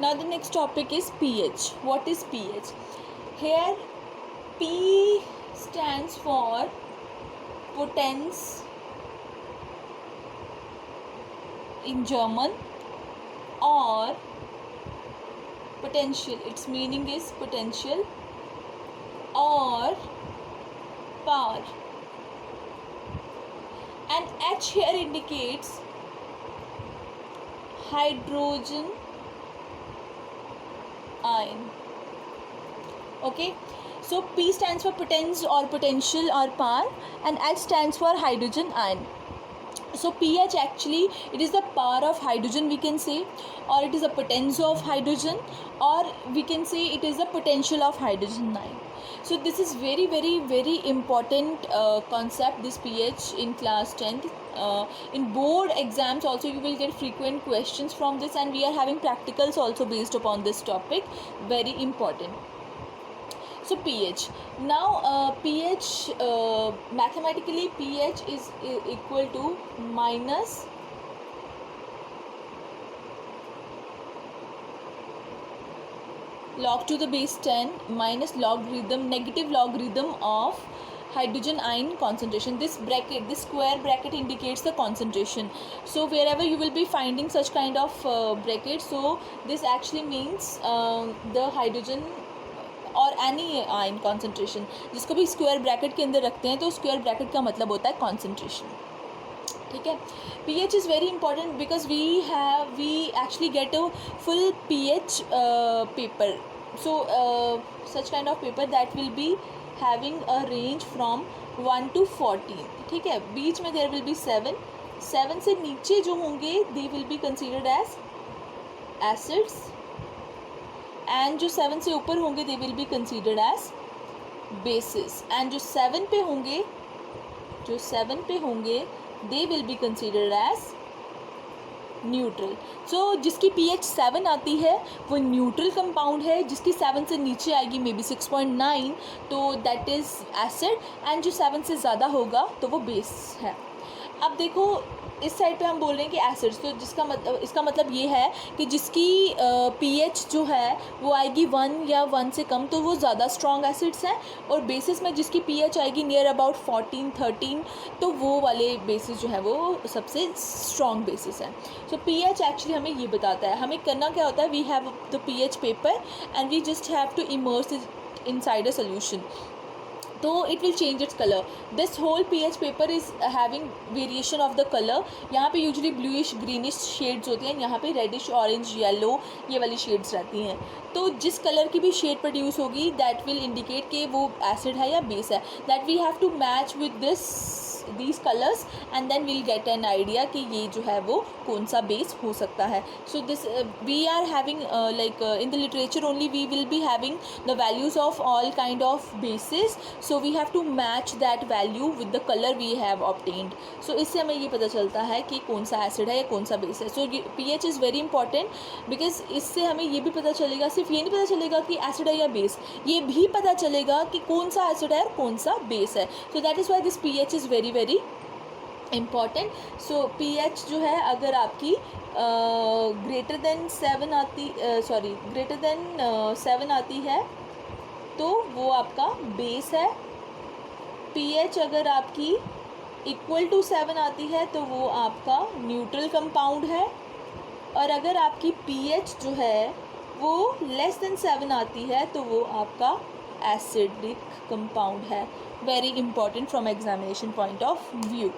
Now the next topic is pH. What is pH? Here P stands for potence in German, or potential. Its meaning is potential or power. And H here indicates hydrogen ion. Okay, so P stands for potence or potential or power, and H stands for hydrogen ion. So pH actually, it is the power of hydrogen, we can say, or it is a potence of hydrogen, or we can say it is the potential of hydrogen ion. So this is very very very important concept, this pH, in class 10th. In board exams also you will get frequent questions from this, and we are having practicals also based upon this topic. Very important. So pH. Now pH, mathematically pH is equal to minus log to the base 10 minus logarithm, negative logarithm of hydrogen ion concentration. This bracket, this square bracket indicates the concentration. So wherever you will be finding such kind of bracket, so this actually means the hydrogen और any ion concentration, जिसको भी square bracket के अंदर रखते हैं तो square bracket का मतलब होता है कॉन्सेंट्रेशन. ठीक है. pH is very important because we actually get a full pH paper. So such kind of paper that will be having a range from 1 to 14. ठीक है. बीच में देयर विल बी 7 से नीचे जो होंगे they will be considered as acids, and जो 7 से ऊपर होंगे they will be considered as bases, and जो 7 पे होंगे they will be considered as neutral. So जिसकी pH 7 आती है वो न्यूट्रल कंपाउंड है, जिसकी 7 से नीचे आएगी मे बी 6.9 तो दैट इज़ एसिड, एंड जो 7 से ज़्यादा होगा तो वो बेस है. अब देखो इस साइड पे हम बोल रहे हैं कि एसिड्स, तो इसका मतलब ये है कि जिसकी pH जो है वो आएगी 1 या 1 से कम तो वो ज़्यादा स्ट्रॉन्ग एसिड्स हैं, और बेसिस में जिसकी pH आएगी नियर अबाउट 14-13 तो वो वाले बेसिस जो है वो सबसे स्ट्रॉन्ग बेसिस है. सो pH एक्चुअली हमें ये बताता है. हमें करना क्या होता है, we have the pH paper and we just have to immerse it inside a solution. तो it will change its colour. This whole pH paper is having variation of the colour. यहाँ पे यूजुअली ब्लूइश ग्रीनिश शेड्स होती हैं, यहाँ पे reddish orange yellow ये वाली shades रहती हैं. तो जिस कलर की भी शेड प्रोड्यूस होगी दैट विल इंडिकेट कि वो एसिड है या बेस है. That we have to match with these colors and then we'll get an idea कि ये जो है वो कौन सा बेस हो सकता है. So this we are having in the literature only we will be having the values of all kind of bases, so we have to match that value with the color we have obtained. So इससे हमें ये पता चलता है कि कौन सा acid है या कौन सा बेस है. So pH is very important because इससे हमें ये भी पता चलेगा, सिर्फ ये नहीं पता चलेगा कि एसिड है या बेस, ये भी पता चलेगा कि कौन सा एसिड है और कौन सा बेस है. So that is why this pH is very very important. So pH जो है अगर आपकी ग्रेटर देन 7 आती है तो वो आपका बेस है. pH अगर आपकी इक्वल टू 7 आती है तो वो आपका न्यूट्रल कंपाउंड है, और अगर आपकी pH जो है वो लेस देन 7 आती है तो वो आपका एसिडिक कंपाउंड है. Very important from examination point of view.